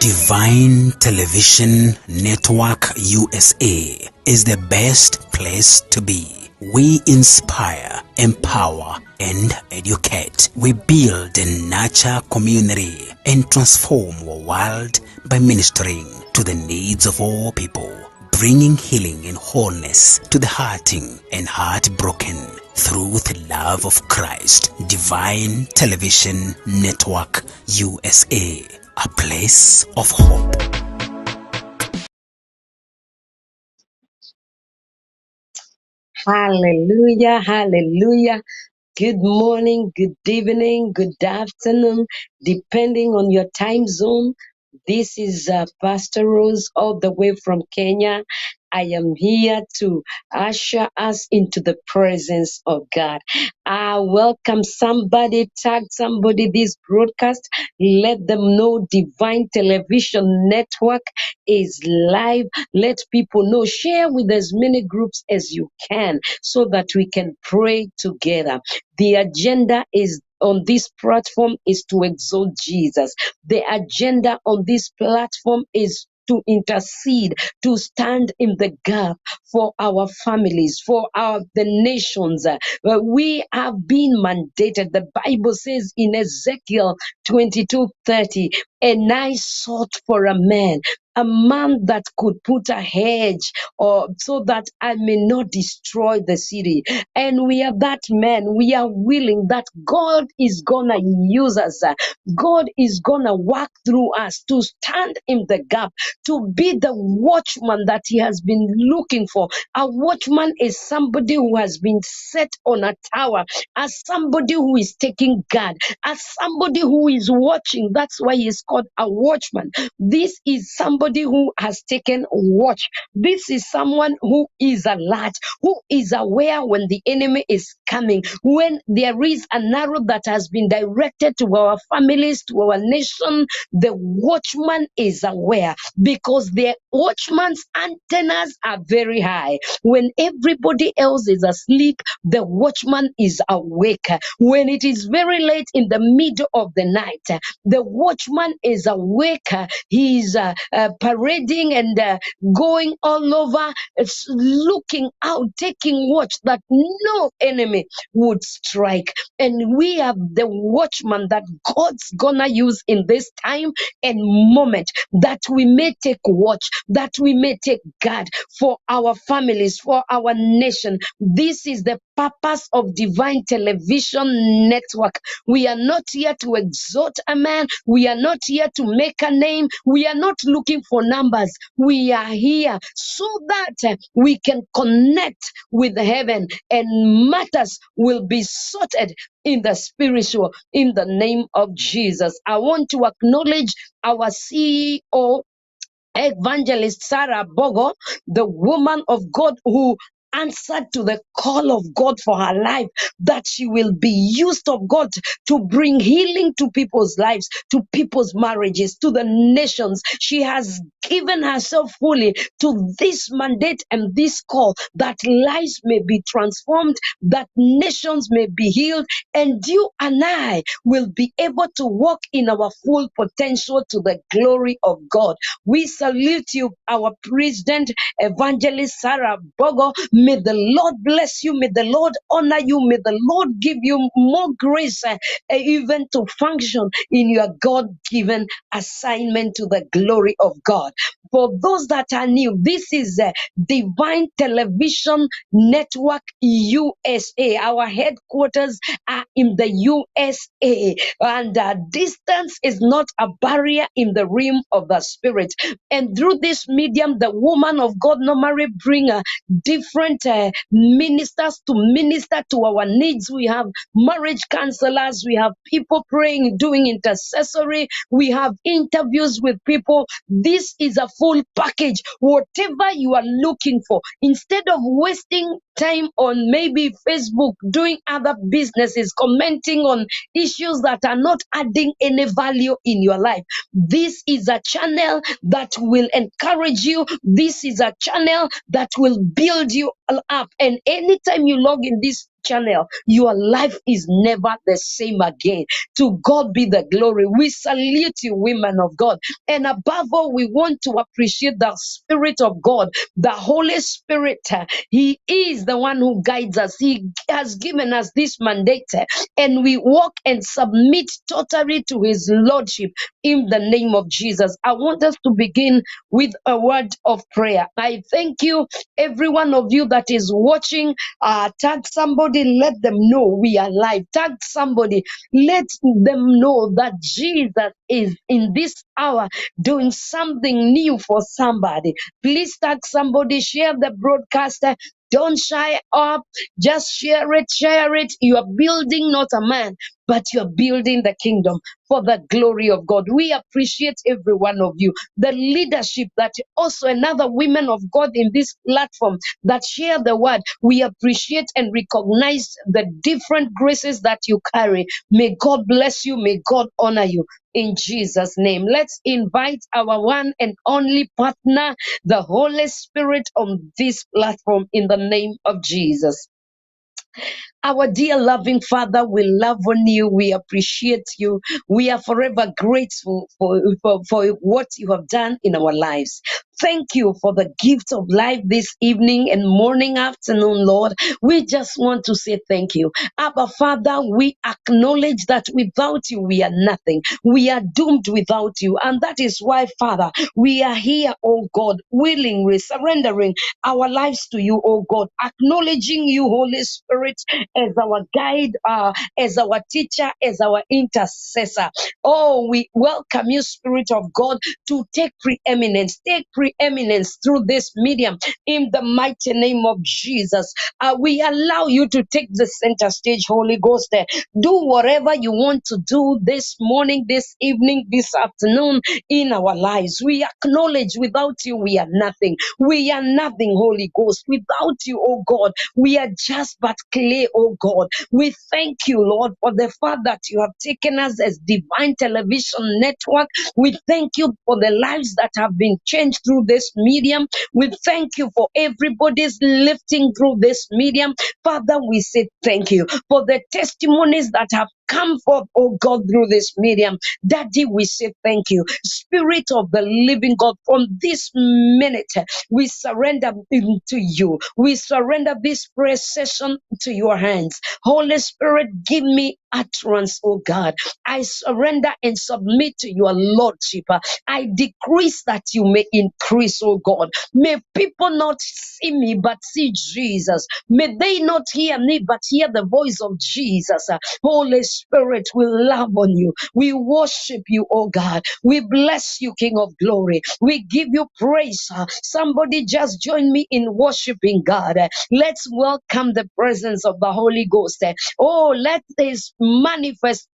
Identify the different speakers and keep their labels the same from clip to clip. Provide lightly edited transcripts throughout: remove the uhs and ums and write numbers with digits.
Speaker 1: Divine Television Network USA is the best place to be. We inspire, empower, and educate. We build and nurture community and transform our world by ministering to the needs of all people, bringing healing and wholeness to the hurting and heartbroken through the love of Christ. Divine Television Network USA, a place of hope.
Speaker 2: Hallelujah, hallelujah. Good morning, good evening, good afternoon, depending on your time zone. This is Pastor Rose all the way from Kenya. I am here to usher us into the presence of God. I welcome somebody, tag somebody this broadcast. Let them know Divine Television Network is live. Let people know. Share with as many groups as you can so that we can pray together. The agenda is on this platform is to exalt Jesus. The agenda on this platform is to intercede, to stand in the gap for our families, for the nations. We have been mandated. The Bible says in Ezekiel 22:30, and I sought for a man that could put a hedge or so that I may not destroy the city. And we are that man. We are willing that God is gonna use us. God is gonna work through us to stand in the gap, to be the watchman that he has been looking for. A watchman is somebody who has been set on a tower, as somebody who is taking guard, as somebody who is watching. That's why he is called a watchman. This is somebody who has taken watch. This is someone who is alert, who is aware when the enemy is coming, when there is an arrow that has been directed to our families, to our nation. The watchman is aware because the watchman's antennas are very high. When everybody else is asleep, the watchman is awake. When it is very late in the middle of the night, the watchman is awake. He is parading and going all over, looking out, taking watch that no enemy would strike. And we are the watchman that God's gonna use in this time and moment, that we may take watch, that we may take guard for our families, for our nation. This is the purpose of Divine Television Network. We are not here to exalt a man. We are not here to make a name. We are not looking for numbers. We are here so that we can connect with heaven and matters will be sorted in the spiritual, in the name of Jesus. I want to acknowledge our CEO, Evangelist Sarah Bogo, the woman of God who answered to the call of God for her life, that she will be used of God to bring healing to people's lives, to people's marriages, to the nations. She has given herself fully to this mandate and this call, that lives may be transformed, that nations may be healed, and you and I will be able to walk in our full potential to the glory of God. We salute you, our President, Evangelist Sarah Bogo. May the Lord bless you. May the Lord honor you. May the Lord give you more grace, even to function in your God-given assignment to the glory of God. For those that are new, this is Divine Television Network USA. Our headquarters are in the USA, and distance is not a barrier in the realm of the spirit. And through this medium, the woman of God normally bring different ministers to minister to our needs. We have marriage counselors, we have people praying, doing intercessory, we have interviews with people. This is a full package. Whatever you are looking for, instead of wasting time on maybe Facebook, doing other businesses, commenting on issues that are not adding any value in your life, this is a channel that will encourage you. This is a channel that will build you up. And anytime you log in this channel, your life is never the same again. To God be the glory. We salute you, women of God. And above all, we want to appreciate the Spirit of God, the Holy Spirit. He is the one who guides us. He has given us this mandate, and we walk and submit totally to His Lordship in the name of Jesus. I want us to begin with a word of prayer. I thank you, every one of you that is watching. Tag somebody, let them know we are live. Tag somebody, let them know that Jesus is in this hour doing something new for somebody. Please tag somebody, share the broadcast. Don't shy up, just share it, share it. You are building not a man, but you're building the kingdom for the glory of God. We appreciate every one of you. The leadership that also another women of God in this platform that share the word. We appreciate and recognize the different graces that you carry. May God bless you. May God honor you. In Jesus' name, let's invite our one and only partner, the Holy Spirit, on this platform in the name of Jesus. Our dear loving Father, we love on you. We appreciate you. We are forever grateful for what you have done in our lives. Thank you for the gift of life this evening and morning, afternoon, Lord. We just want to say thank you. Abba, Father, we acknowledge that without you, we are nothing. We are doomed without you. And that is why, Father, we are here, oh God, willingly surrendering our lives to you, oh God, acknowledging you, Holy Spirit, as our guide, as our teacher, as our intercessor. Oh, we welcome you, Spirit of God, to take preeminence. Take preeminence through this medium in the mighty name of Jesus. We allow you to take the center stage, Holy Ghost. Do whatever you want to do this morning, this evening, this afternoon in our lives. We acknowledge without you, we are nothing. We are nothing, Holy Ghost. Without you, oh God, we are just but clay, oh God. We thank you, Lord, for the fact that you have taken us as Divine Television Network. We thank you for the lives that have been changed through this medium. We thank you for everybody's lifting through this medium. Father, we say thank you for the testimonies that have come forth, oh God, through this medium. Daddy, we say thank you. Spirit of the living God, from this minute, we surrender into you. We surrender this prayer session to your hands. Holy Spirit, give me utterance, oh God. I surrender and submit to your Lordship. I decrease that you may increase, oh God. May people not see me, but see Jesus. May they not hear me, but hear the voice of Jesus. Holy Spirit, we love on you. We worship you, oh God. We bless you, King of glory. We give you praise. Somebody just join me in worshiping God. Let's welcome the presence of the Holy Ghost. Oh, let this manifest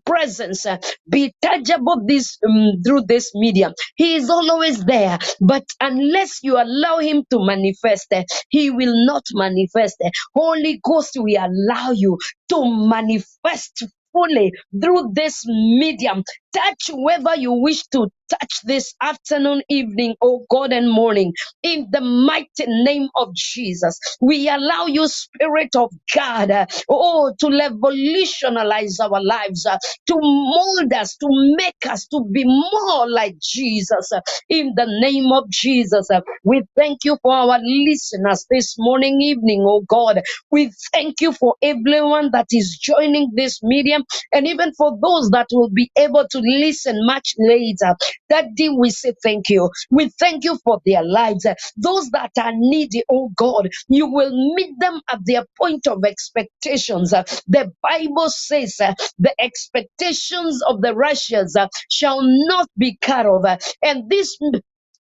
Speaker 2: presence be tangible this through this medium. He is always there, but unless you allow him to manifest, he will not manifest. Holy Ghost, we allow you to manifest fully through this medium. Touch whoever you wish to touch this afternoon, evening, oh God, and morning. In the mighty name of Jesus, we allow you, Spirit of God, to revolutionize our lives, to mold us, to make us to be more like Jesus. In the name of Jesus, we thank you for our listeners this morning, evening, oh God. We thank you for everyone that is joining this medium, and even for those that will be able to listen much later. That day we say thank you. We thank you for their lives. Those that are needy, oh God, you will meet them at their point of expectations. The Bible says the expectations of the righteous shall not be cut off. And this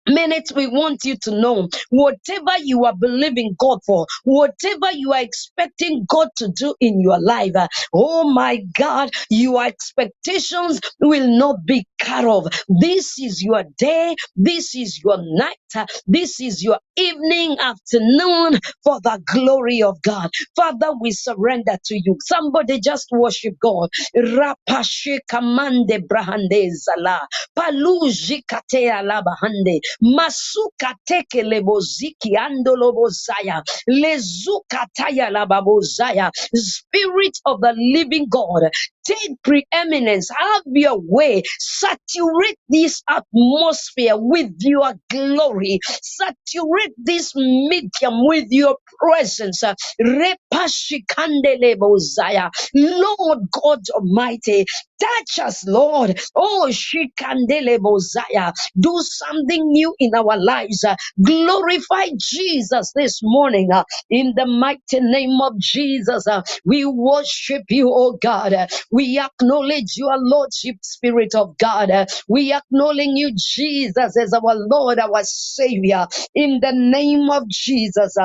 Speaker 2: minute we want you to know, whatever you are believing God for, whatever you are expecting God to do in your life, oh my God, your expectations will not be cut off. This is your day. This is your night. This is your evening, afternoon for the glory of God. Father, we surrender to you. Somebody just worship God. Rapashe kamande brahande zala. Paluji katea labahande. Masuka teke leboziki andolobozaya. Lezuka taya lababozaya. Spirit of the living God, take preeminence, have your way, saturate this atmosphere with your glory, saturate this medium with your presence. Repashikandelebozaya. Lord God Almighty, touch us, Lord. Oh, Shikandelebozaya. Do something new in our lives. Glorify Jesus this morning. In the mighty name of Jesus, we worship you, oh God. We acknowledge your Lordship, Spirit of God. We acknowledge you, Jesus, as our Lord, our Savior. In the name of Jesus,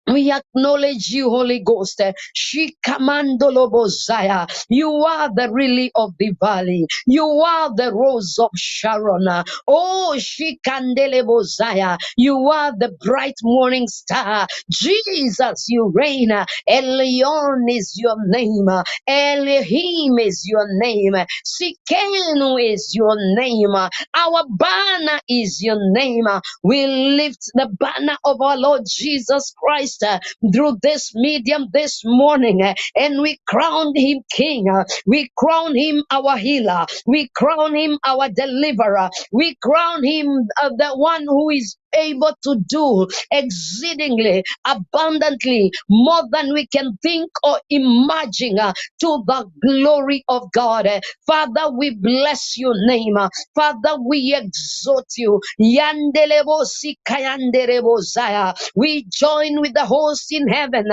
Speaker 2: we acknowledge you, Holy Ghost. Shikamandolobozaya. You are the lily of the valley. You are the rose of Sharon. Oh, Shikandelebozaya. You are the bright morning star. Jesus, you reign. Elion is your name. Elohim is your name. Sikenu is your name. Our banner is your name. We lift the banner of our Lord Jesus Christ through this medium this morning, and we crown him King. We crown him our healer. We crown him our deliverer. We crown him the one who is able to do exceedingly abundantly more than we can think or imagine, to the glory of God. Father, we bless your name. Father, we exalt you. Yandelebo sikayandelebo zaya. We join with the host in heaven.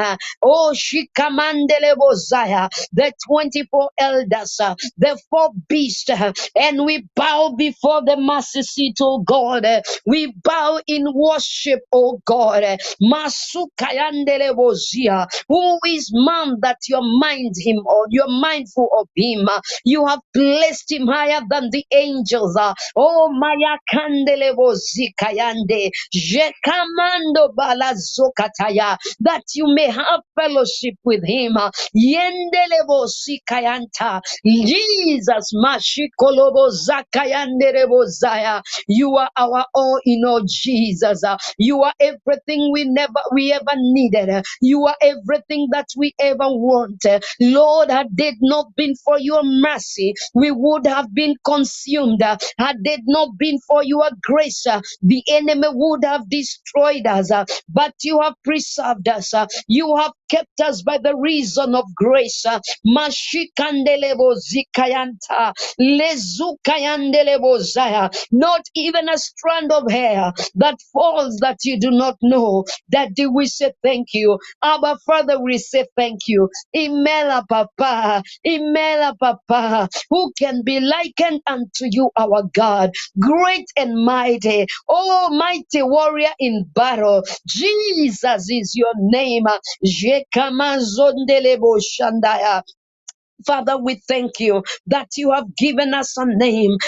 Speaker 2: Oh, shikamandelebo zaya. The 24 elders, the four beasts, and we bow before the mercy seat, oh God. We bow in worship, oh God. Masukayandelebo zia. Who is man that you're mind him, or you're mindful of him? You have placed him higher than the angels. Oh, Maya Kandelebo Zikayande, Jekamando Balazokataya, that you may have fellowship with him. Yendelebo Sikayanta, Jesus Mashikolobo Zakayanderebo Zaya. You are our all in all, Jesus. You are everything we ever needed. You are everything that we ever wanted. Lord, had it not been for your mercy, we would have been consumed. Had it not been for your grace, the enemy would have destroyed us. But you have preserved us. You have kept us by the reason of grace. Mashikandelebo zikayanta, lezukayandelebo zaya. Not even a strand of hair that falls that you do not know. That we say thank you. Abba Father, we say thank you. Imela Papa, Imela Papa, who can be likened unto you, our God, great and mighty, oh mighty warrior in battle. Jesus is your name. Jekamazondelebo Shandaya. Father, we thank you that you have given us a name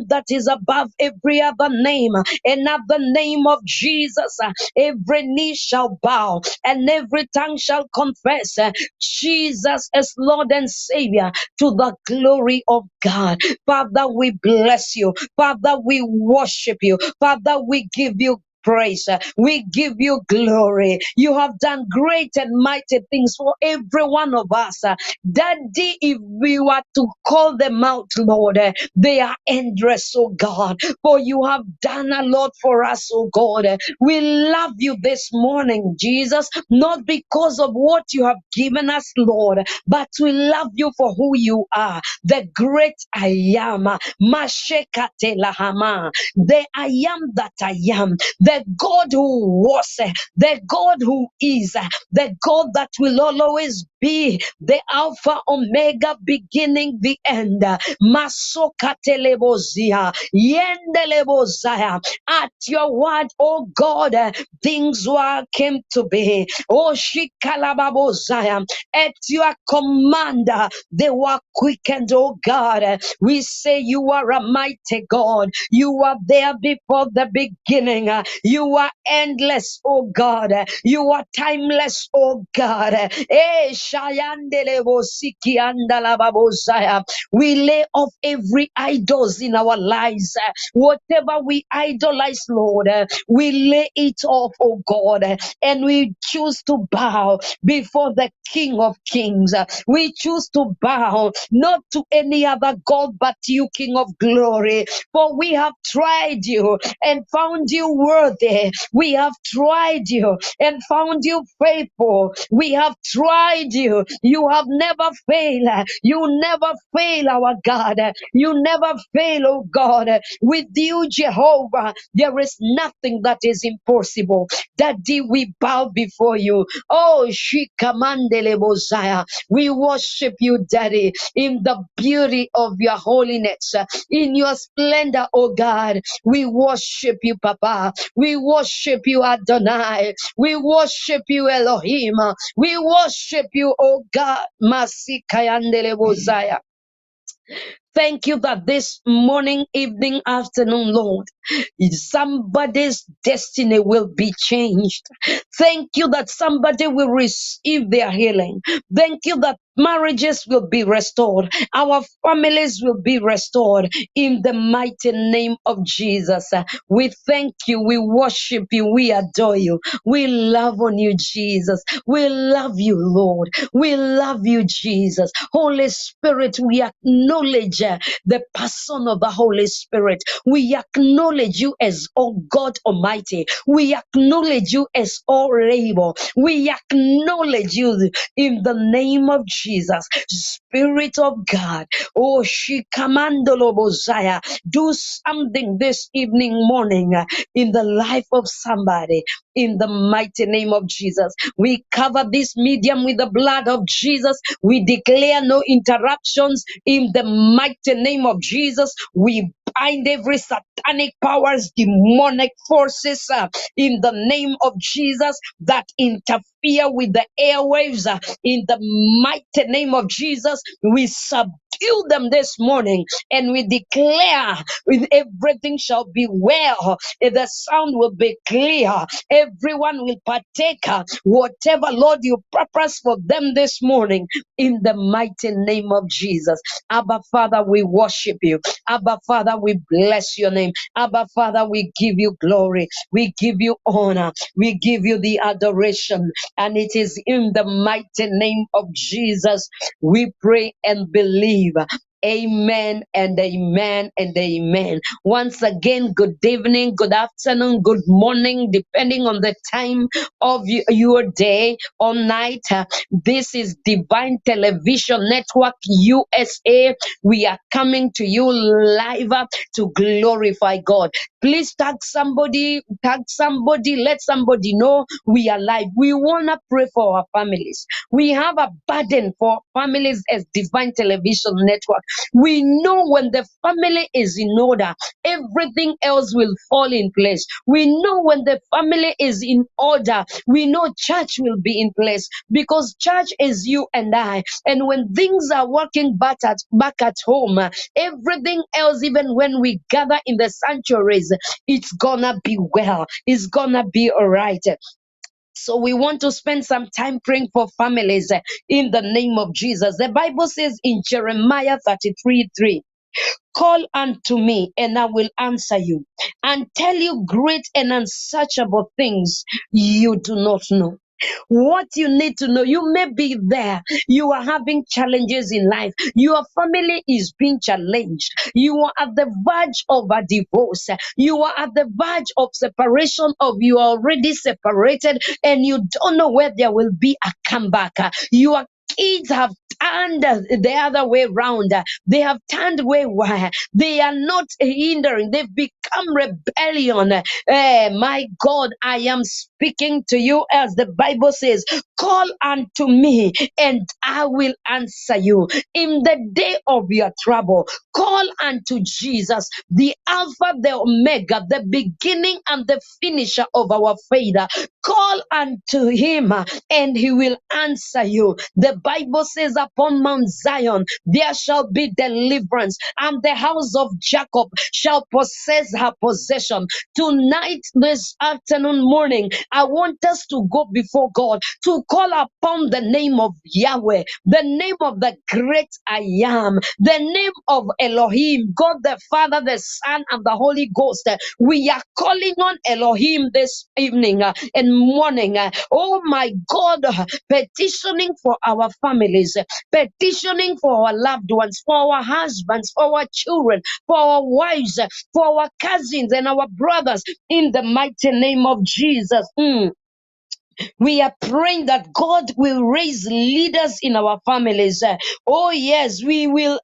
Speaker 2: that is above every other name, and at the name of Jesus, every knee shall bow and every tongue shall confess Jesus as Lord and Savior, to the glory of God. Father, we bless you. Father, we worship you. Father, we give you praise. We give you glory. You have done great and mighty things for every one of us. Daddy, if we were to call them out, Lord, they are endless, oh God, for you have done a lot for us, oh God. We love you this morning, Jesus, not because of what you have given us, Lord, but we love you for who you are, the great I am, Mashekate Lahama, the I am that I am, the God who was, the God who is, the God that will always be the Alpha Omega, beginning the end. Masokatelebozia, yendelebozaya. At your word, oh God, things were came to be. Oh Shikalababozaya. At your command, they were quickened, oh God. We say you are a mighty God. You are there before the beginning. You are endless, oh God. You are timeless, oh God. We lay off every idols in our lives. Whatever we idolize, Lord, we lay it off, oh God, and we choose to bow before the King of Kings. We choose to bow not to any other God but you, King of Glory. For we have tried you and found you worthy. We have tried you and found you faithful. We have tried you. You have never failed. You never fail, our God. You never fail, oh God. With you, Jehovah, there is nothing that is impossible. Daddy, we bow before you. Oh, Shikamandele Mosiah. We worship you, Daddy, in the beauty of your holiness, in your splendor, oh God. We worship you, Papa. We worship you, Adonai. We worship you, Elohim. We worship you, oh God. Masikayandele Mosiah. Thank you that this morning, evening, afternoon, Lord, somebody's destiny will be changed. Thank you that somebody will receive their healing. Thank you that marriages will be restored. Our families will be restored in the mighty name of Jesus. We thank you. We worship you. We adore you. We love on you, Jesus. We love you, Lord. We love you, Jesus. Holy Spirit, we acknowledge the person of the Holy Spirit. We acknowledge you as oh God Almighty. We acknowledge you as all able. We acknowledge you in the name of Jesus. Spirit of God, oh Shikamandolo Bozaya, do something this evening, morning in the life of somebody. In the mighty name of Jesus, we cover this medium with the blood of Jesus. We declare no interruptions in the mighty name of Jesus. We bind every satanic powers, demonic forces in the name of Jesus that interfere with the airwaves. In the mighty name of Jesus, we subdue them this morning and we declare with everything shall be well. The sound will be clear. Everyone will partake whatever, Lord, you purpose for them this morning in the mighty name of Jesus. Abba Father, we worship you. Abba Father, we bless your name. Abba Father, we give you glory. We give you honor. We give you the adoration. And it is in the mighty name of Jesus we pray and believe. Amen and amen and amen. Once again, good evening, good afternoon, good morning, depending on the time of your day or night. This is Divine Television Network USA. We are coming to you live to glorify God. Please tag somebody, let somebody know we are live. We want to pray for our families. We have a burden for families as Divine Television Network. We know when the family is in order, everything else will fall in place. We know when the family is in order, we know church will be in place because church is you and I. And when things are working back at home, everything else, even when we gather in the sanctuaries, it's gonna be well. It's gonna be all right. So we want to spend some time praying for families in the name of Jesus. The Bible says in Jeremiah 33:3, call unto me and I will answer you and tell you great and unsearchable things you do not know. What you need to know, you may be there. You are having challenges in life. Your family is being challenged. You are at the verge of a divorce. You are at the verge of separation, of you are already separated and you don't know where there will be a comeback. Your kids have turned the other way round. They have turned away. Why? They are not hindering. They've become rebellion. My God, I am speaking to you as the Bible says, call unto me and I will answer you. In the day of your trouble, call unto Jesus, the Alpha, the Omega, the beginning and the finisher of our faith. Call unto him and he will answer you. The Bible says, upon Mount Zion there shall be deliverance, and the house of Jacob shall possess her possession. Tonight, this afternoon, morning, I want us to go before God to call upon the name of Yahweh, the name of the great I am, the name of Elohim, God the Father, the Son, and the Holy Ghost. We are calling on Elohim this evening and morning. Oh my God, petitioning for our families, petitioning for our loved ones, for our husbands, for our children, for our wives, for our cousins and our brothers, in the mighty name of Jesus. We are praying that God will raise leaders in our families. Oh yes, we will.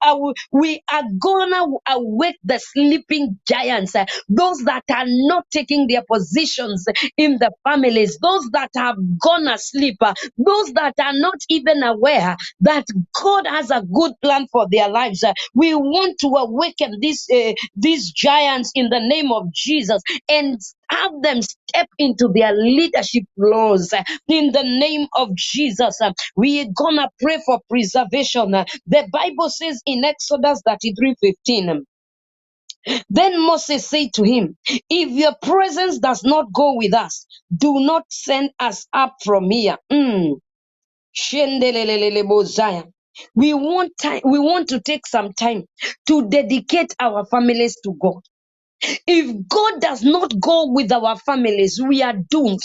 Speaker 2: We are gonna awake the sleeping giants, those that are not taking their positions in the families, those that have gone asleep, those that are not even aware that God has a good plan for their lives. We want to awaken these giants in the name of Jesus and have them step into their leadership roles in the name of Jesus. We are gonna pray for preservation. The Bible says in Exodus 33:15. Then Moses said to him, if your presence does not go with us, do not send us up from here. Shendelelelele bozaya. We want to take some time to dedicate our families to God. If God does not go with our families, we are doomed.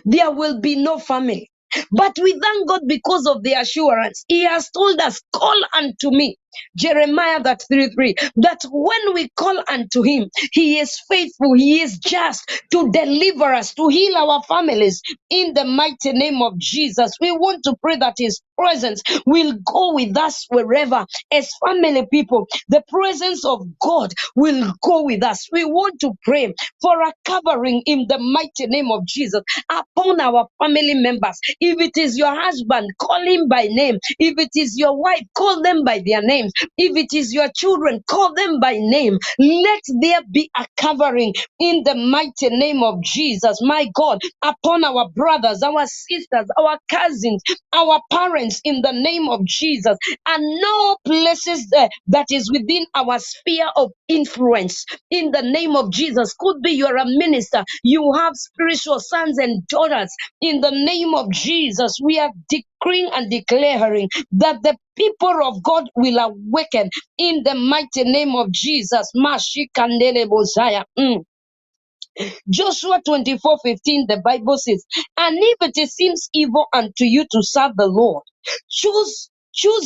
Speaker 2: There will be no family. But we thank God because of the assurance. He has told us, call unto me. Jeremiah that 3:3, that when we call unto him, he is faithful, he is just to deliver us, to heal our families in the mighty name of Jesus. We want to pray that his presence will go with us wherever, as family people, the presence of God will go with us. We want to pray for a covering in the mighty name of Jesus upon our family members. If it is your husband, call him by name. If it is your wife, call them by their names. If it is your children, call them by name. Let there be a covering in the mighty name of Jesus, my God, upon our brothers, our sisters, our cousins, our parents, in the name of Jesus, and no places that is within our sphere of influence in the name of Jesus. Could be you're a minister, you have spiritual sons and daughters. In the name of Jesus, we are decreeing and declaring that the people of God will awaken in the mighty name of Jesus. Mashikandele bozaya. Joshua 24:15, the Bible says, and if it seems evil unto you to serve the Lord, choose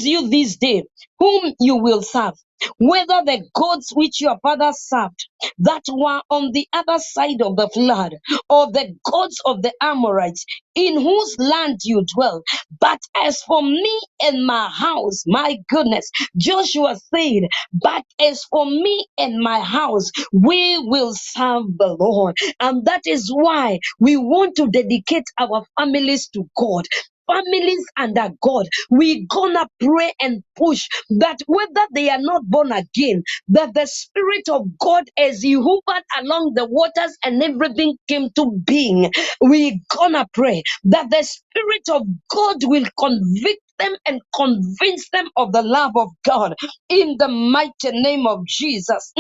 Speaker 2: you this day whom you will serve, whether the gods which your fathers served that were on the other side of the flood, or the gods of the Amorites in whose land you dwell. But as for me and my house, my goodness, Joshua said, but as for me and my house, we will serve the Lord. And that is why we want to dedicate our families to God. Families under God, we gonna pray and push that whether they are not born again, that the Spirit of God, as He hovered along the waters and everything came to being, we gonna pray that the Spirit of God will convict them and convince them of the love of God in the mighty name of Jesus.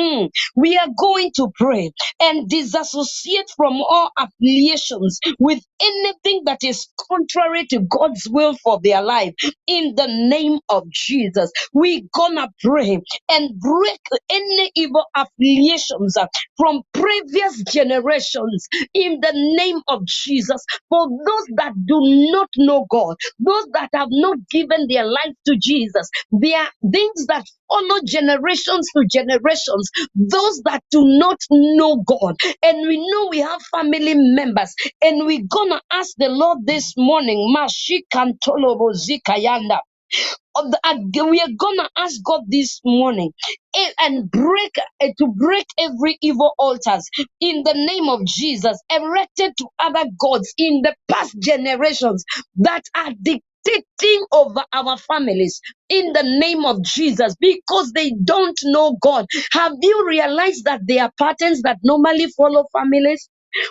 Speaker 2: We are going to pray and disassociate from all affiliations with anything that is contrary to God's will for their life in the name of Jesus. We gonna pray and break any evil affiliations from previous generations in the name of Jesus. For those that do not know God, those that have not given their life to Jesus, there are things that follow generations to generations, those that do not know God. And we know we have family members, and we're gonna ask the Lord this morning, Mashikantolobozikayanda. We are gonna ask God this morning and to break every evil altars in the name of Jesus erected to other gods in the past generations that are dictating over our families in the name of Jesus because they don't know God. Have you realized that there are patterns that normally follow families?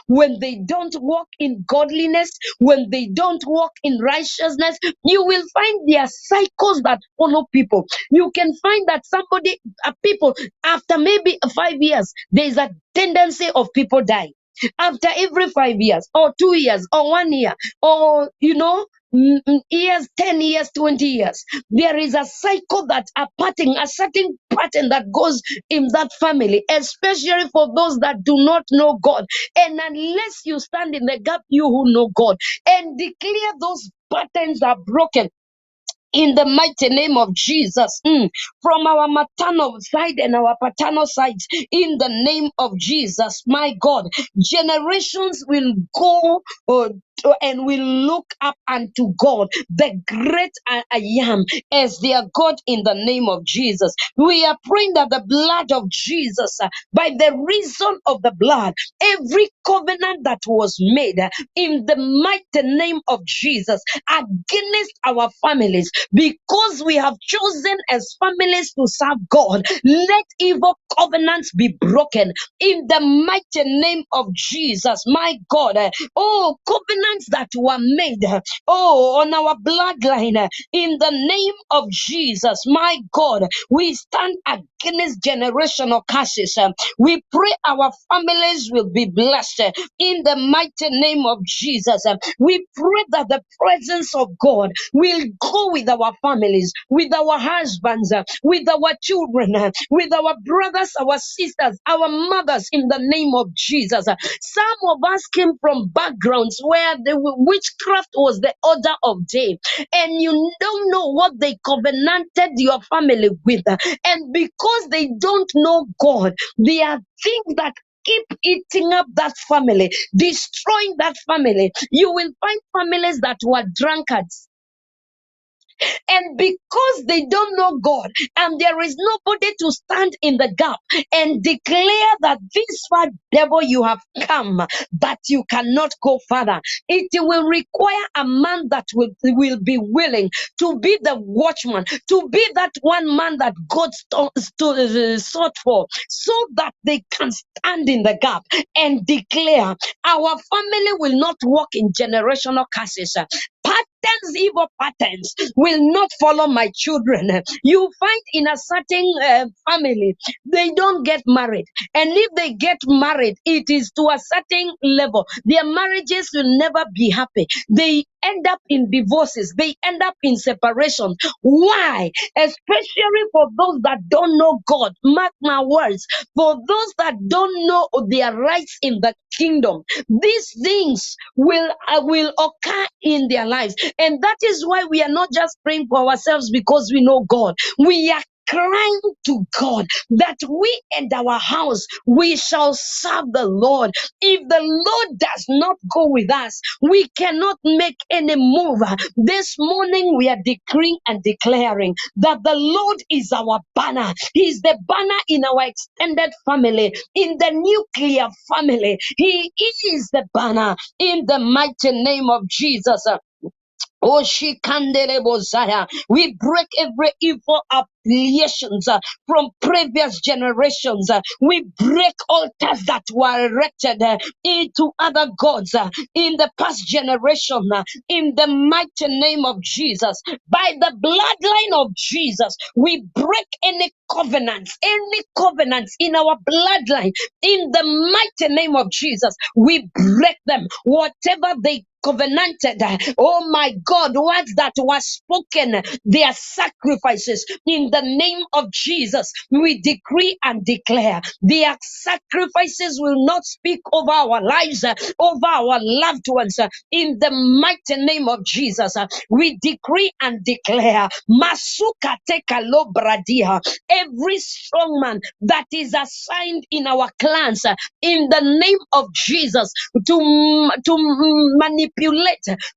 Speaker 2: When they don't walk in godliness, when they don't walk in righteousness, you will find there are cycles that follow people. You can find that people, after maybe 5 years, there's a tendency of people dying. After every 5 years, or 2 years, or 1 year, or years, 10 years, 20 years, there is a cycle that a certain pattern that goes in that family, especially for those that do not know God. And unless you stand in the gap, you who know God, and declare those patterns are broken in the mighty name of Jesus, from our maternal side and our paternal sides, in the name of Jesus, my God, generations will go and will look up unto God, the great I am, as their God in the name of Jesus. We are praying that the blood of Jesus, by the reason of the blood, every covenant that was made in the mighty name of Jesus against our families, because we have chosen as families to serve God, let evil covenants be broken in the mighty name of Jesus, my God. Covenants that were made, on our bloodline, in the name of Jesus, my God, we stand against generational curses. We pray our families will be blessed in the mighty name of Jesus. We pray that the presence of God will go with our families, with our husbands, with our children, with our brothers, our sisters, our mothers, in the name of Jesus. Some of us came from backgrounds where the witchcraft was the order of day, and you don't know what they covenanted your family with. And because they don't know God, there are things that keep eating up that family, destroying that family. You will find families that were drunkards, and because they don't know God, and there is nobody to stand in the gap and declare that this far, devil, you have come, but you cannot go further, it will require a man that will be willing to be the watchman, to be that one man that God sought for, so that they can stand in the gap and declare, our family will not walk in generational curses. Patterns, evil patterns will not follow my children. You find in a certain family, they don't get married. And if they get married, it is to a certain level. Their marriages will never be happy. They end up in divorces. They end up in separation. Why? Especially for those that don't know God. Mark my words. For those that don't know their rights in the kingdom, these things will occur in their lives. And that is why we are not just praying for ourselves because we know God. We are crying to God that we and our house, we shall serve the Lord. If the Lord does not go with us, we cannot make any move. This morning we are decreeing and declaring that the Lord is our banner. He is the banner in our extended family, in the nuclear family. He is the banner in the mighty name of Jesus. Oh, we break every evil affiliations from previous generations. We break altars that were erected into other gods in the past generation. In the mighty name of Jesus, by the bloodline of Jesus, we break any covenants in our bloodline. In the mighty name of Jesus, we break them. Whatever they covenanted, oh my God, words that were spoken, their sacrifices, in the name of Jesus, we decree and declare their sacrifices will not speak over our lives, over our loved ones, in the mighty name of Jesus. We decree and declare, Masuka teka lo bradia, every strong man that is assigned in our clans, in the name of Jesus, to manipulate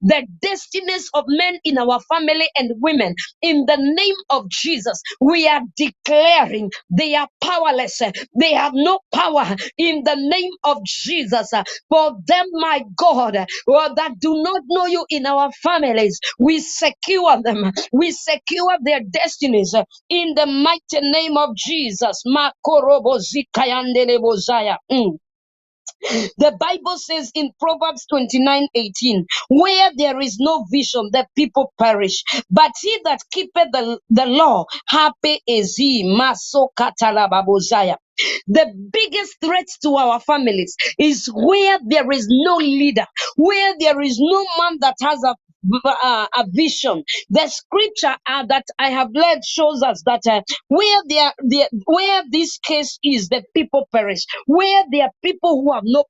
Speaker 2: the destinies weaknesses of men in our family and women, in the name of Jesus, we are declaring they are powerless. They have no power in the name of Jesus. For them, my God, that do not know you in our families, we secure them. We secure their destinies in the mighty name of Jesus. Makorobo zikayandelebozaya. The Bible says in Proverbs 29:18, where there is no vision, the people perish. But he that keepeth the law, happy is he. Masokatalababozaya. The biggest threat to our families is where there is no leader, where there is no man that has a vision. The scripture that I have read shows us that where this case is, the people perish. Where there are people who have no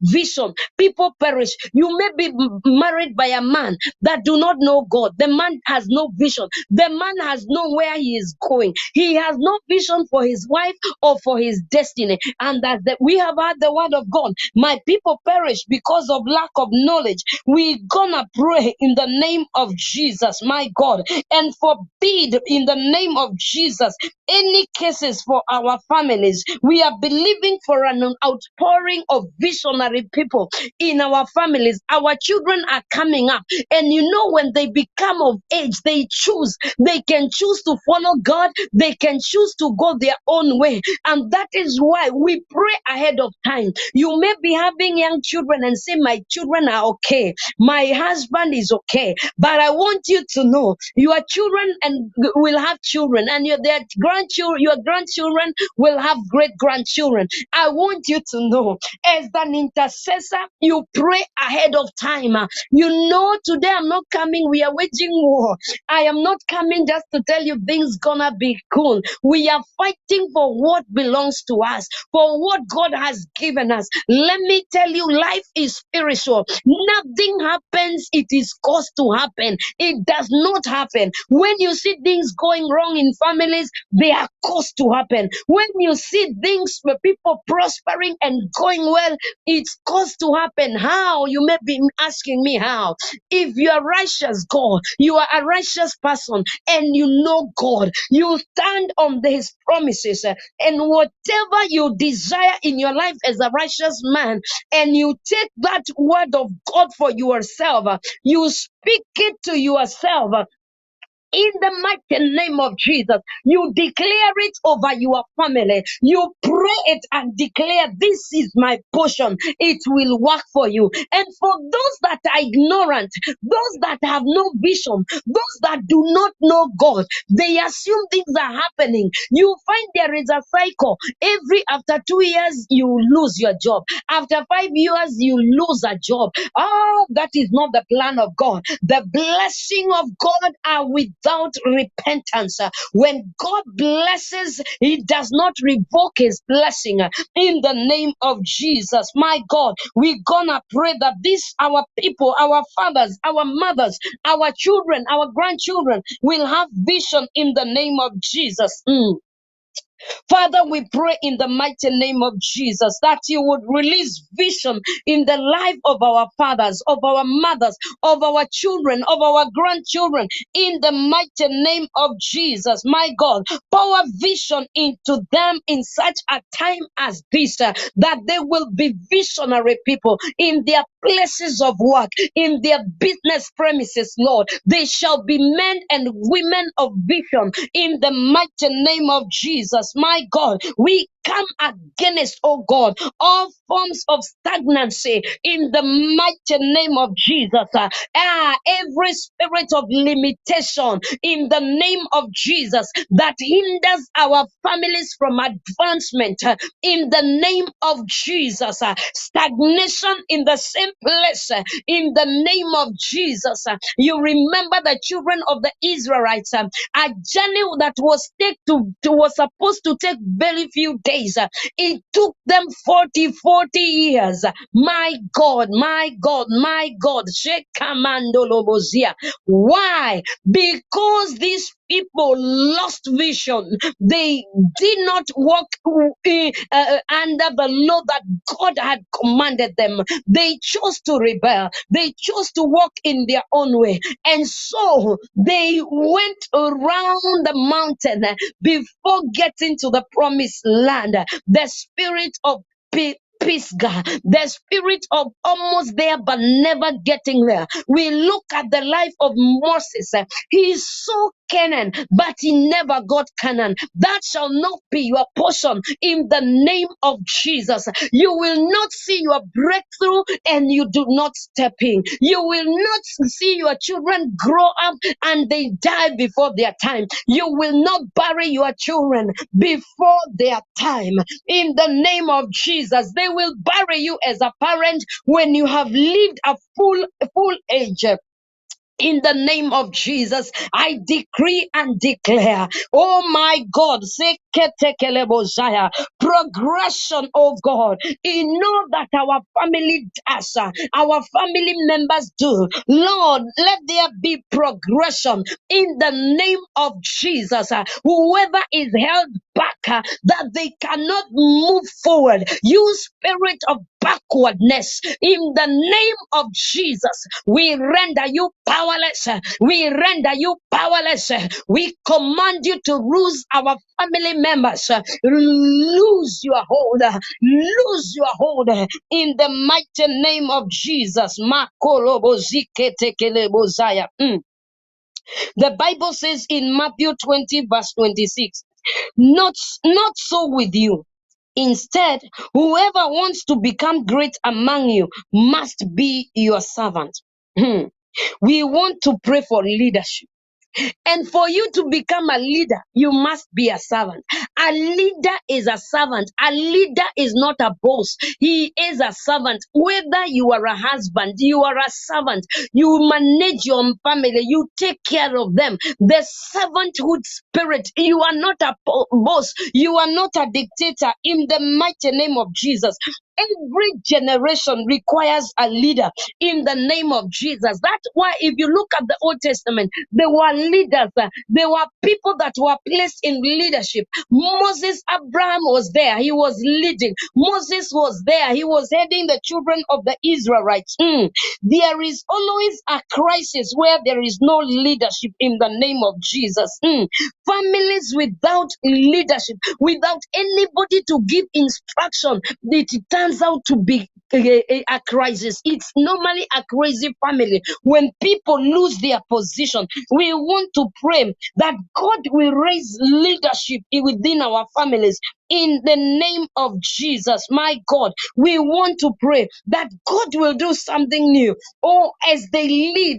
Speaker 2: vision, people perish. You may be married by a man that do not know God. The man has no vision. The man has no where he is going. He has no vision for his wife or for his destiny. And that we have had the word of God. My people perish because of lack of knowledge. We gonna pray in the name of Jesus, my God, and forbid in the name of Jesus any cases for our families. We are believing for an outpouring of visionary people in our families. Our children are coming up, and you know, when they become of age, they choose. They can choose to follow God. They can choose to go their own way, and that is why we pray ahead of time. You may be having young children and say, my children are okay, my husband is okay, but I want you to know your children and will have children, and their grandchildren, your grandchildren will have great grandchildren. I want you to know, as an intercessor, you pray ahead of time. You know, today I'm not coming, we are waging war. I am not coming just to tell you things gonna be cool. We are fighting for what belongs to us, for what God has given us. Let me tell you, life is spiritual. Nothing happens, it is caused to happen. It does not happen. When you see things going wrong in families, they are caused to happen. When you see things where people prospering and going well, it's caused to happen. How? You may be asking me how. If you are righteous, God, you are a righteous person, and you know God, you stand on His promises, and whatever you desire in your life as a righteous man, and you take that word of God for yourself, you speak it to yourself. In the mighty name of Jesus, you declare it over your family. You pray it and declare, this is my portion. It will work for you. And for those that are ignorant, those that have no vision, those that do not know God, they assume things are happening. You find there is a cycle. After 2 years, you lose your job. After 5 years, you lose a job. Oh, that is not the plan of God. The blessing of God are without repentance. When God blesses, He does not revoke His blessing. In the name of Jesus, my God, we're gonna pray that this, our people, our fathers, our mothers, our children, our grandchildren will have vision in the name of Jesus. Father, we pray in the mighty name of Jesus that you would release vision in the life of our fathers, of our mothers, of our children, of our grandchildren, in the mighty name of Jesus. My God, pour vision into them in such a time as this, that they will be visionary people in their places of work, in their business premises, Lord. They shall be men and women of vision in the mighty name of Jesus. My God, we come against, oh God, all forms of stagnancy in the mighty name of Jesus. Every spirit of limitation in the name of Jesus that hinders our families from advancement in the name of Jesus. Stagnation in the same place in the name of Jesus. You remember the children of the Israelites, a journey that was supposed to take very few days. It took them 40 years. My God, my God, my God. Shekamandolobozia. Why? Because these people lost vision. They did not walk under the law that God had commanded them. They chose to rebel. They chose to walk in their own way. And so they went around the mountain before getting to the promised land. The spirit of Pisgah, the spirit of almost there but never getting there. We look at the life of Moses. He saw Canaan, but he never got Canaan. That shall not be your portion in the name of Jesus. You will not see your breakthrough and you do not step in. You will not see your children grow up and they die before their time. You will not bury your children before their time. In the name of Jesus, they will bury you as a parent when you have lived a full age. In the name of Jesus, I decree and declare, oh my God, seketekelebozaya, progression, oh God. You know that our family does, our family members do. Lord, let there be progression in the name of Jesus. Whoever is held back, that they cannot move forward, you spirit of backwardness, in the name of Jesus, we render you powerless. We render you powerless. We command you to lose our family members. Lose your hold. Lose your hold in the mighty name of Jesus. Makoloboziketekelebozaya. The Bible says in Matthew 20, verse 26, not so with you. Instead, whoever wants to become great among you must be your servant. We want to pray for leadership. And for you to become a leader, you must be a servant. A leader is a servant. A leader is not a boss. He is a servant. Whether you are a husband, you are a servant. You manage your family. You take care of them. The servanthood spirit. You are not a boss. You are not a dictator. In the mighty name of Jesus. Every generation requires a leader in the name of Jesus. That's why if you look at the Old Testament, there were leaders. There were people that were placed in leadership. Moses, Abraham was there. He was leading. Moses was there. He was heading the children of the Israelites. There is always a crisis where there is no leadership in the name of Jesus. Families without leadership, without anybody to give instruction, it turns out to be a crisis. It's normally a crazy family when people lose their position. We want to pray that God will raise leadership within our families. In the name of Jesus, my God, we want to pray that God will do something new. Oh, as they lead,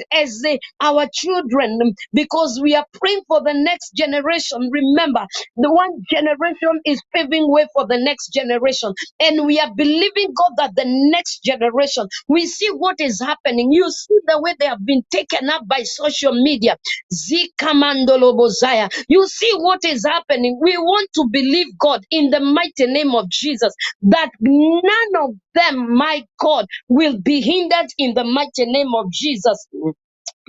Speaker 2: our children, because we are praying for the next generation. Remember, the one generation is paving way for the next generation, and we are believing God that the next generation. We see what is happening. You see the way they have been taken up by social media. Zikamandolobozaya. You see what is happening. We want to believe God in the mighty name of Jesus that none of them, my God, will be hindered in the mighty name of Jesus.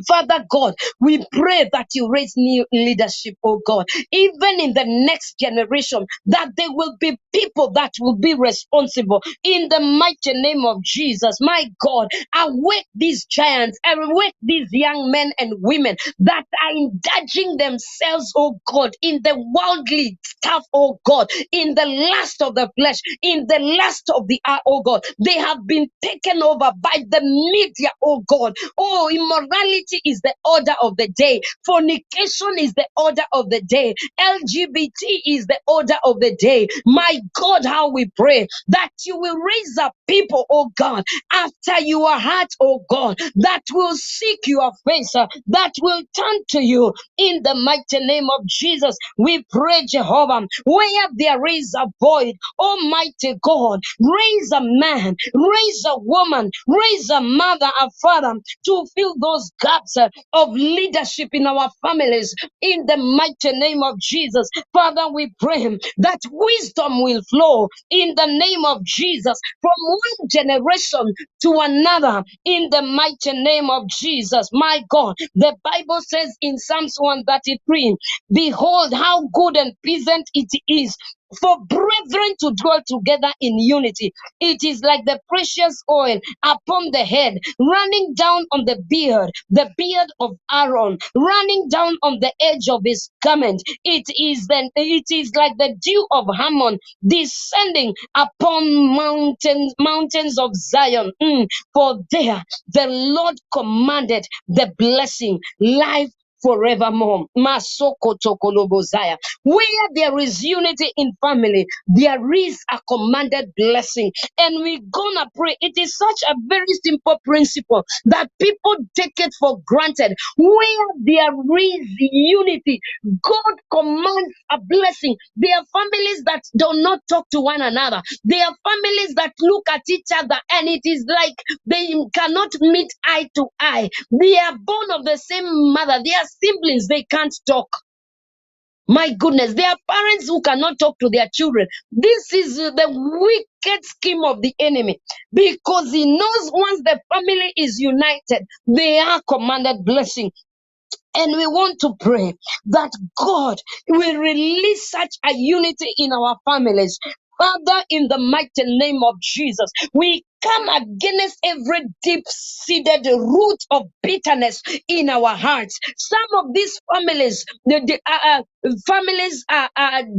Speaker 2: Father God, we pray that you raise new leadership, oh God, even in the next generation, that there will be people that will be responsible in the mighty name of Jesus. My God, awake these giants, awake these young men and women that are indulging themselves, oh God, in the worldly stuff, oh God, in the lust of the flesh, in the lust of the eye, oh God. They have been taken over by the media, oh God. Oh, immorality is the order of the day. Fornication is the order of the day. LGBT is the order of the day. My God, how we pray that you will raise up people, oh God, after your heart, oh God, that will seek your face, that will turn to you in the mighty name of Jesus. We pray, Jehovah, where there is a void, Almighty God, raise a man, raise a woman, raise a mother, a father to fill those gaps gaps of leadership in our families in the mighty name of Jesus. Father, we pray that wisdom will flow in the name of Jesus from one generation to another in the mighty name of Jesus. My God, the Bible says in Psalms 133, behold how good and pleasant it is for brethren to dwell together in unity. It is like the precious oil upon the head, running down on the beard of Aaron, running down on the edge of his garment. It is like the dew of Hammon descending upon mountains of Zion. For there the Lord commanded the blessing, life forevermore. Masoko tokolobozaya. Where there is unity in family, there is a commanded blessing. And we're gonna pray. It is such a very simple principle that people take it for granted. Where there is unity, God commands a blessing. There are families that do not talk to one another. There are families that look at each other and it is like they cannot meet eye to eye. They are born of the same mother. They are siblings. They can't talk. My goodness, there are parents who cannot talk to their children. This is the wicked scheme of the enemy, because he knows once the family is united, they are commanded blessing. And we want to pray that God will release such a unity in our families. Father, in the mighty name of Jesus, we come against every deep-seated root of bitterness in our hearts. Some of these families,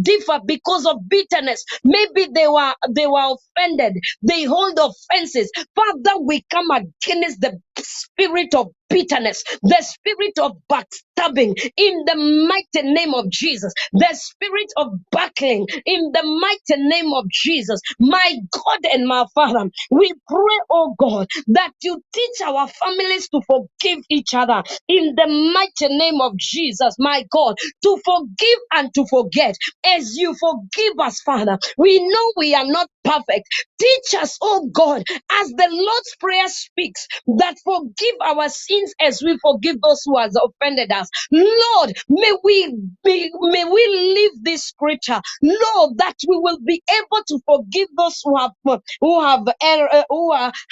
Speaker 2: differ because of bitterness. Maybe they were offended. They hold offenses. Father, we come against the spirit of bitterness, the spirit of backstabbing in the mighty name of Jesus, the spirit of buckling in the mighty name of Jesus. My God and my Father, we pray, oh God, that you teach our families to forgive each other in the mighty name of Jesus. My God, to forgive and to forget as you forgive us, Father. We know we are not perfect. Teach us, oh God, as the Lord's Prayer speaks, that forgive our sins as we forgive those who have offended us. Lord, may we live this scripture, Lord, that we will be able to forgive those who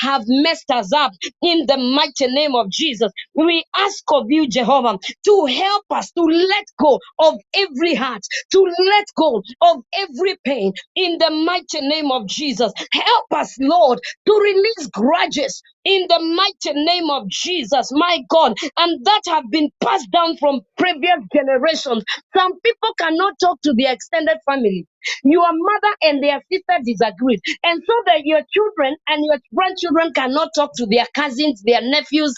Speaker 2: have messed us up in the mighty name of Jesus. We ask of you, Jehovah, to help us to let go of every heart, to let go of every pain in the mighty name of Jesus. Help us, Lord, to release grudges in the mighty name of Jesus, my God, and that have been passed down from previous generations. Some people cannot talk to their extended family. Your mother and their sister disagreed, and so that your children and your grandchildren cannot talk to their cousins, their nephews,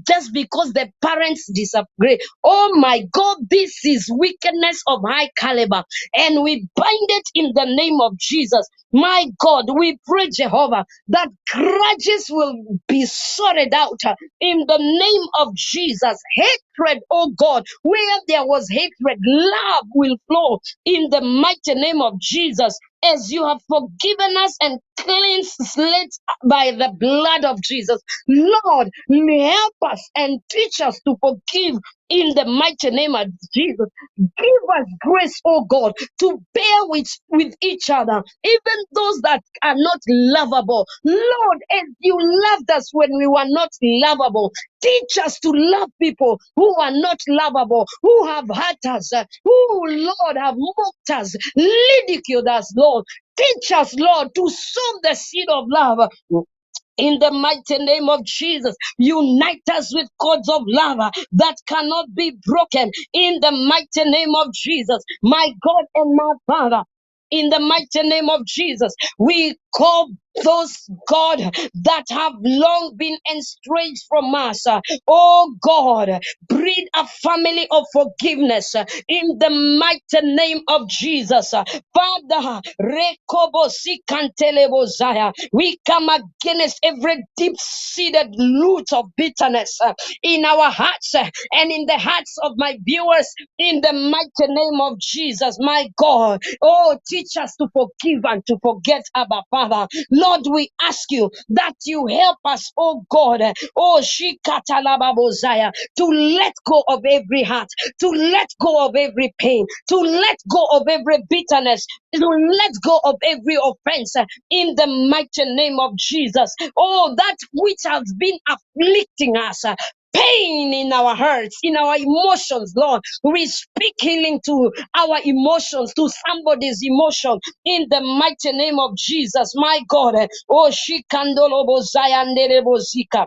Speaker 2: just because the parents disagree. Oh my God, this is wickedness of high caliber, and we bind it in the name of Jesus. My God, we pray, Jehovah, that grudges will be sorted out in the name of Jesus. Hatred, oh God, where there was hatred, love will flow in the mighty name of Jesus, as you have forgiven us and cleansed slate by the blood of Jesus. Lord, help us and teach us to forgive in the mighty name of Jesus. Give us grace, oh God, to bear with each other, even those that are not lovable. Lord, as you loved us when we were not lovable, teach us to love people who are not lovable, who have hurt us, who, Lord, have mocked us, ridiculed us, Lord. Teach us, Lord, to sow the seed of love. In the mighty name of Jesus, unite us with cords of love that cannot be broken. In the mighty name of Jesus, my God and my Father. In the mighty name of Jesus, we call those, God, that have long been estranged from us. Oh God, breed a family of forgiveness in the mighty name of Jesus. Father, we come against every deep-seated root of bitterness in our hearts and in the hearts of my viewers in the mighty name of Jesus, my God. Oh, teach us to forgive and to forget, Abba Father. Lord, we ask you that you help us, oh God, oh Shikatalababozaya, to let go of every heart, to let go of every pain, to let go of every bitterness, to let go of every offense in the mighty name of Jesus. Oh, that which has been afflicting us, pain in our hearts, in our emotions, Lord. We speak healing to our emotions, to somebody's emotion, in the mighty name of Jesus, my God. Oh, Shikandolobo Zayanderebozika.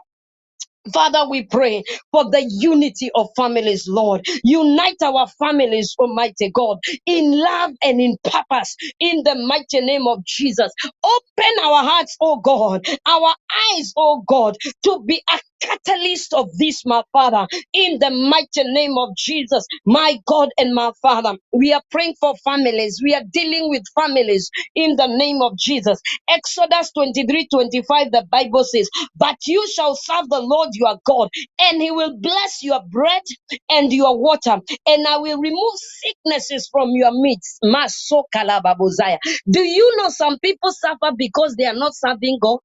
Speaker 2: Father, we pray for the unity of families, Lord. Unite our families, Almighty God, in love and in purpose, in the mighty name of Jesus. Open our hearts, oh God, our eyes, oh God, to be a catalyst of this, my Father, in the mighty name of Jesus, my God and my Father. We are praying for families. We are dealing with families in the name of Jesus. Exodus 23:25, the Bible says, but you shall serve the Lord your God, and he will bless your bread and your water, and I will remove sicknesses from your midst. Masokalababozaya. Do you know some people suffer because they are not serving God?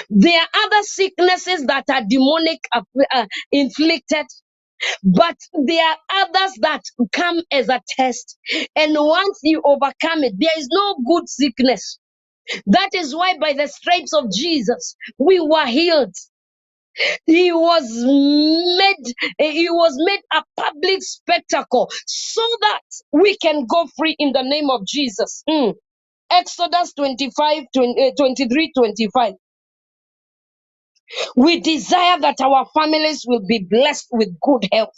Speaker 2: There are other sicknesses that are demonic inflicted, but there are others that come as a test. And once you overcome it, there is no good sickness. That is why by the stripes of Jesus, we were healed. He was made a public spectacle so that we can go free in the name of Jesus. Exodus 23:25. We desire that our families will be blessed with good health.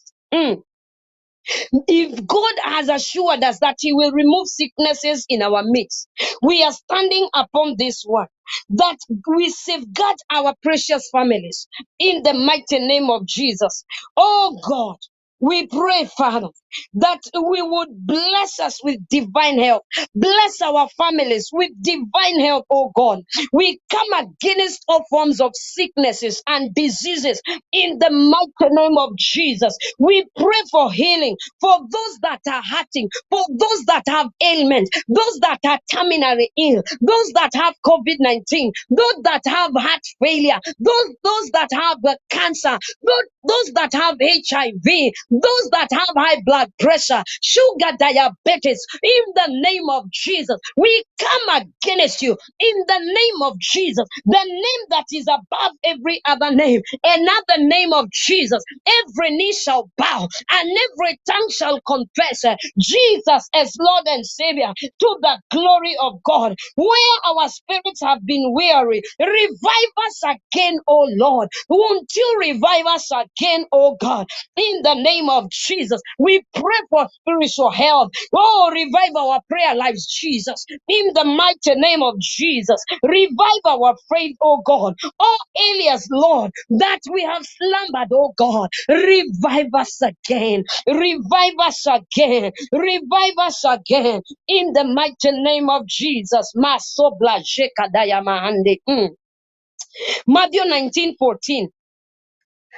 Speaker 2: If God has assured us that he will remove sicknesses in our midst, we are standing upon this word that we safeguard our precious families in the mighty name of Jesus. Oh God, we pray, Father, that we would bless us with divine health. Bless our families with divine health, oh God. We come against all forms of sicknesses and diseases in the mighty name of Jesus. We pray for healing for those that are hurting, for those that have ailments, those that are terminally ill, those that have COVID-19, those that have heart failure, those that have cancer, those that have HIV, those that have high blood pressure, sugar, diabetes. In the name of Jesus, we come against you in the name of Jesus, the name that is above every other name, another name of Jesus. Every knee shall bow and every tongue shall confess Jesus as Lord and Savior, to the glory of God. Where our spirits have been weary, revive us again, oh Lord. Won't you revive us again, oh God? In the name of Jesus, we pray for spiritual health. Oh, revive our prayer lives, Jesus. In the mighty name of Jesus, revive our faith, oh God. All areas, Lord, that we have slumbered, oh God, revive us again. Revive us again. Revive us again. In the mighty name of Jesus. Masobla Jekadaya Mahande. Matthew 19:14.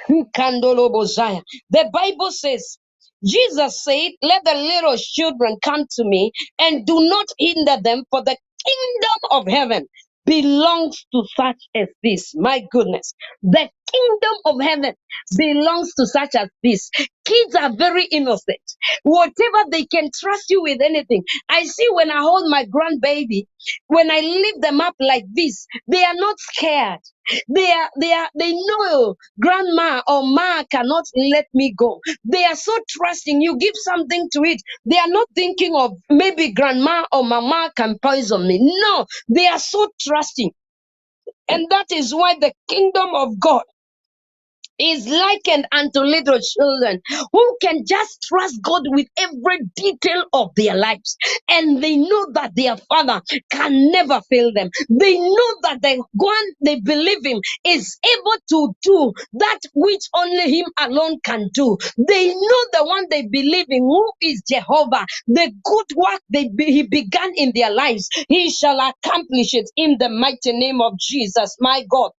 Speaker 2: The Bible says, Jesus said, let the little children come to me and do not hinder them, for the kingdom of heaven belongs to such as this. My goodness. The kingdom of heaven belongs to such as this. Kids are very innocent. Whatever, they can trust you with anything. I see when I hold my grandbaby, when I lift them up like this, they are not scared. They know grandma or ma cannot let me go. They are so trusting. You give something to it, they are not thinking of maybe grandma or mama can poison me. No, they are so trusting. And that is why the kingdom of God is likened unto little children who can just trust God with every detail of their lives. And they know that their father can never fail them. They know that the one they believe in is able to do that which only him alone can do. They know the one they believe in, who is Jehovah. The good work he began in their lives, he shall accomplish it in the mighty name of Jesus, my God.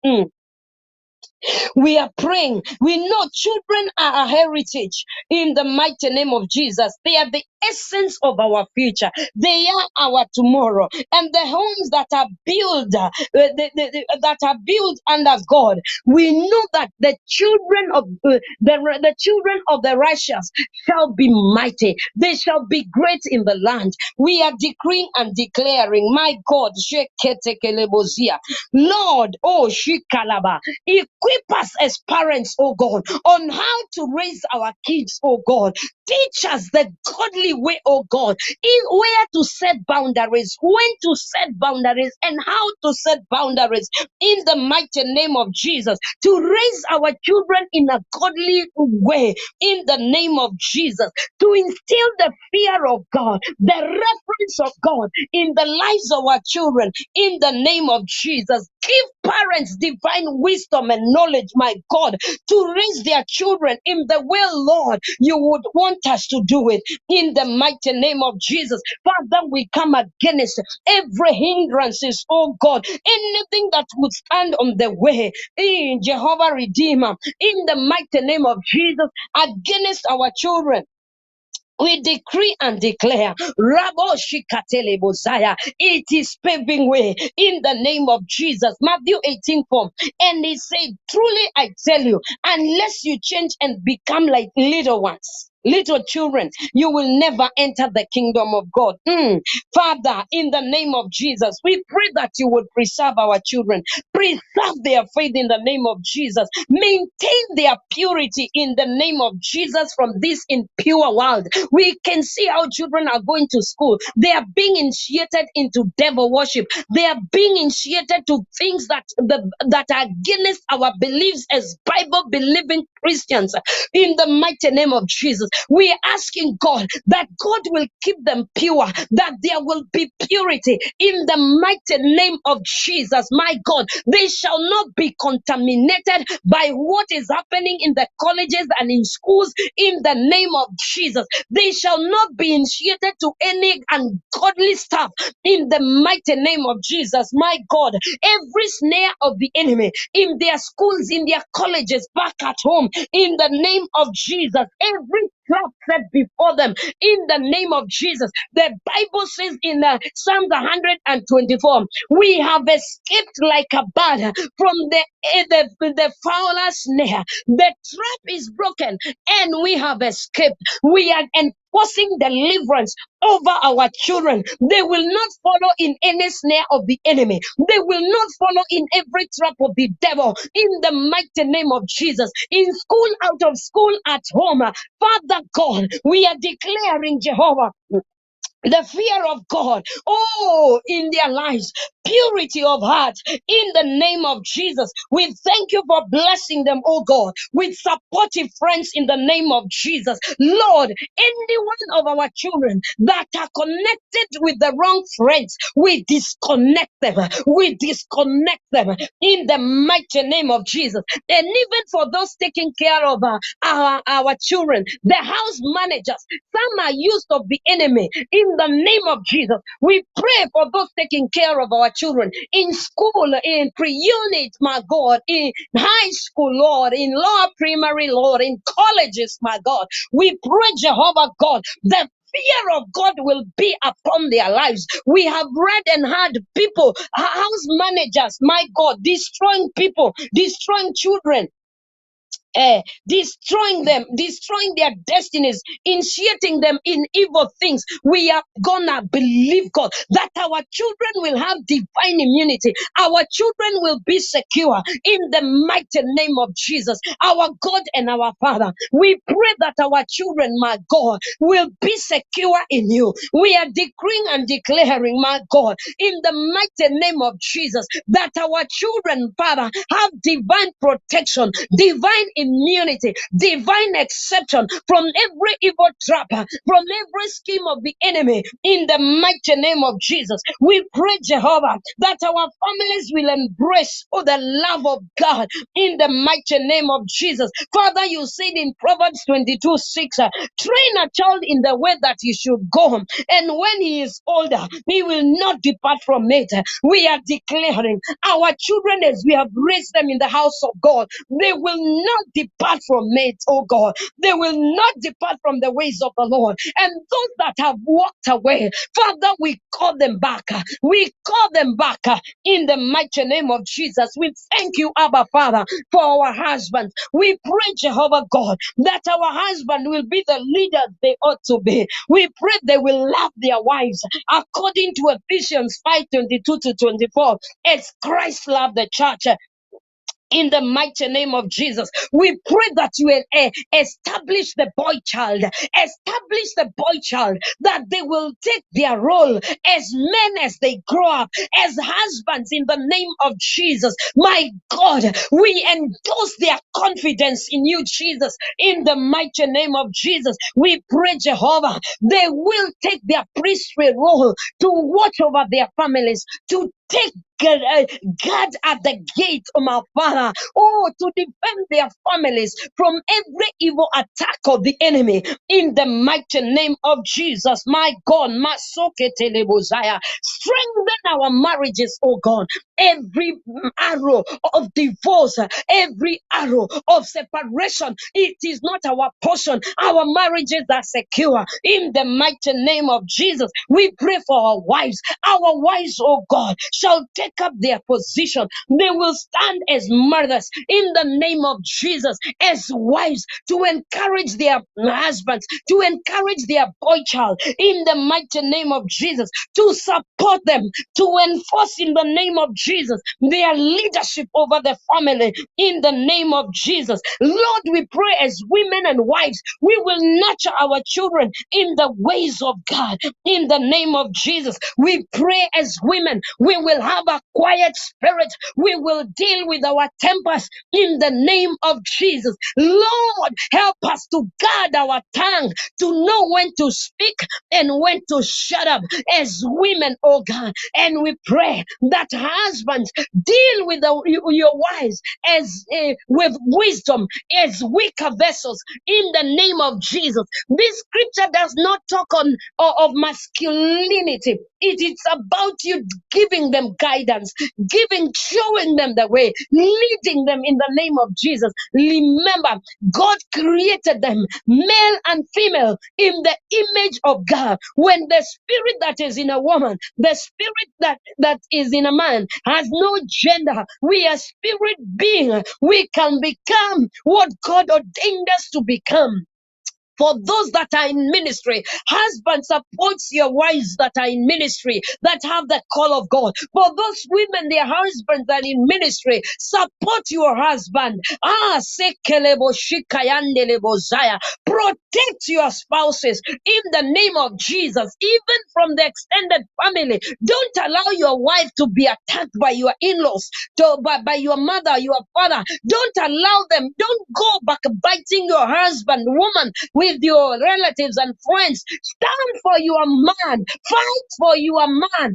Speaker 2: We are praying. We know children are a heritage in the mighty name of Jesus. They are the essence of our future. They are our tomorrow. And the homes that are built, that are built under God, we know that the children of the righteous shall be mighty. They shall be great in the land. We are decreeing and declaring, my God, Sheketekelebozia. Lord, oh Shikalaba, equip us as parents, oh God, on how to raise our kids, oh God. Teach us the godly way, oh God, in where to set boundaries, when to set boundaries, and how to set boundaries in the mighty name of Jesus, to raise our children in a godly way in the name of Jesus, to instill the fear of God, the reverence of God in the lives of our children in the name of Jesus. Give parents divine wisdom and knowledge, my God, to raise their children in the way, Lord, you would want us to do it in the mighty name of Jesus. Father, we come against every hindrances, oh God, anything that would stand on the way in Jehovah Redeemer, in the mighty name of Jesus, against our children. We decree and declare, Rabo Shikatele Bozaya, it is paving way in the name of Jesus. Matthew 18:4. And he said, truly I tell you, unless you change and become like little ones, little children, you will never enter the kingdom of God. Father, in the name of Jesus, we pray that you would preserve our children, preserve their faith in the name of Jesus, maintain their purity in the name of Jesus from this impure world. We can see how children are going to school. They are being initiated into devil worship. They are being initiated to things that are against our beliefs as Bible believing Christians. In the mighty name of Jesus, we are asking God that God will keep them pure, that there will be purity in the mighty name of Jesus. My God, they shall not be contaminated by what is happening in the colleges and in schools in the name of Jesus. They shall not be initiated to any ungodly stuff in the mighty name of Jesus. My God, every snare of the enemy in their schools, in their colleges, back at home, in the name of Jesus, every trap set before them in the name of Jesus. The Bible says in Psalm 124, we have escaped like a bird from the fowler's snare. The trap is broken and we have escaped. We are enforcing deliverance over our children. They will not follow in any snare of the enemy. They will not follow in every trap of the devil in the mighty name of Jesus. In school, out of school, at home. Father God, we are declaring, Jehovah, the fear of God, oh, in their lives, purity of heart, in the name of Jesus. We thank you for blessing them, oh God, with supportive friends in the name of Jesus. Lord, any one of our children that are connected with the wrong friends, we disconnect them. We disconnect them in the mighty name of Jesus. And even for those taking care of our children, the house managers, some are used of the enemy. In the name of Jesus, we pray for those taking care of our children in school, in pre-unit, my God, in high school, Lord, in lower primary, Lord, in colleges, my God. We pray, Jehovah God, that fear of God will be upon their lives. We have read and heard people, house managers, my God, destroying people, destroying children, destroying them, destroying their destinies, initiating them in evil things. We are gonna believe God that our children will have divine immunity. Our children will be secure in the mighty name of Jesus, our God and our Father. We pray that our children, my God, will be secure in you. We are decreeing and declaring, my God, in the mighty name of Jesus, that our children, Father, have divine protection, divine immunity, divine exception from every evil trap, from every scheme of the enemy. In the mighty name of Jesus, we pray, Jehovah, that our families will embrace the love of God in the mighty name of Jesus. Father, you said in Proverbs 22:6, train a child in the way that he should go, and when he is older, he will not depart from it. We are declaring our children, as we have raised them in the house of God, they will not depart from it, oh God. They will not depart from the ways of the Lord. And those that have walked away, Father, we call them back. We call them back in the mighty name of Jesus. We thank you, Abba Father, for our husbands. We pray, Jehovah God, that our husband will be the leaders they ought to be. We pray they will love their wives according to Ephesians 5:22 to 24, as Christ loved the church. In the mighty name of Jesus, we pray that you will establish the boy child, that they will take their role as men as they grow up, as husbands in the name of Jesus. My God, we endorse their confidence in you, Jesus, in the mighty name of Jesus. We pray, Jehovah, they will take their priestly role to watch over their families, to take God at the gate, oh my Father, to defend their families from every evil attack of the enemy in the mighty name of Jesus. My God, Masoketelebozaya. Strengthen our marriages, oh God. Every arrow of divorce, every arrow of separation, it is not our portion. Our marriages are secure in the mighty name of Jesus. We pray for our wives. Our wives, oh God, shall take up their position. They will stand as mothers in the name of Jesus, as wives, to encourage their husbands, to encourage their boy child in the mighty name of Jesus, to support them, to enforce in the name of Jesus their leadership over the family in the name of Jesus. Lord, we pray as women and wives, we will nurture our children in the ways of God in the name of Jesus. We pray as women, we will have a quiet spirit. We will deal with our tempers in the name of Jesus. Lord, help us to guard our tongue, to know when to speak and when to shut up as women, oh God. And we pray that husbands deal with your wives as with wisdom, as weaker vessels in the name of Jesus. This scripture does not talk of masculinity. It is about you giving them guidance, showing them the way, leading them in the name of Jesus. Remember, God created them male and female in the image of God. When the spirit that is in a woman, the spirit that is in a man has no gender, we are spirit being. We can become what God ordained us to become. For those that are in ministry, husbands, support your wives that are in ministry, that have the call of God. For those women, their husbands that are in ministry, support your husband. Sekelebo shikayandelebo zaya. Protect your spouses in the name of Jesus, even from the extended family. Don't allow your wife to be attacked by your in-laws, by your mother, your father. Don't allow them. Don't go backbiting your husband, woman, with your relatives and friends. Stand for your man. Fight for your man.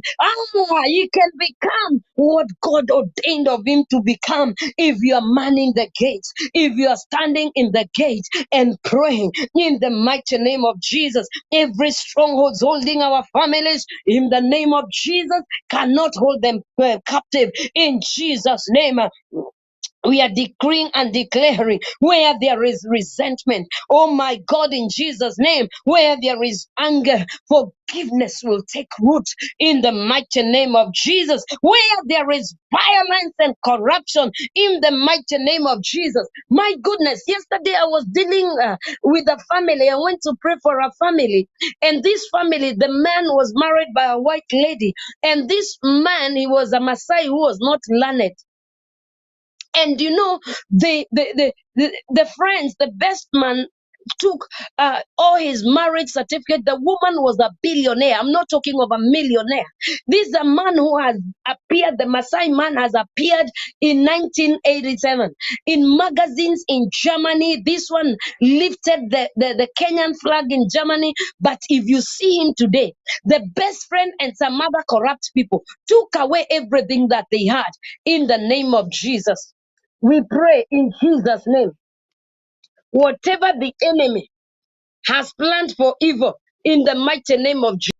Speaker 2: He can become what God ordained of him to become if you are manning the gates, if you are standing in the gate and praying in the mighty name of Jesus. Every stronghold holding our families in the name of Jesus cannot hold them captive in Jesus' name. We are decreeing and declaring where there is resentment. Oh my God, in Jesus' name, where there is anger, forgiveness will take root in the mighty name of Jesus. Where there is violence and corruption, in the mighty name of Jesus. My goodness, yesterday I was dealing with a family. I went to pray for a family. And this family, the man was married by a white lady. And this man, he was a Maasai who was not learned. And you know, the friends, the best man took all his marriage certificate. The woman was a billionaire. I'm not talking of a millionaire. This is a man who has appeared, the Maasai man has appeared in 1987 in magazines in Germany. This one lifted the Kenyan flag in Germany. But if you see him today, the best friend and some other corrupt people took away everything that they had in the name of Jesus. We pray in Jesus' name. Whatever the enemy has planned for evil, in the mighty name of Jesus.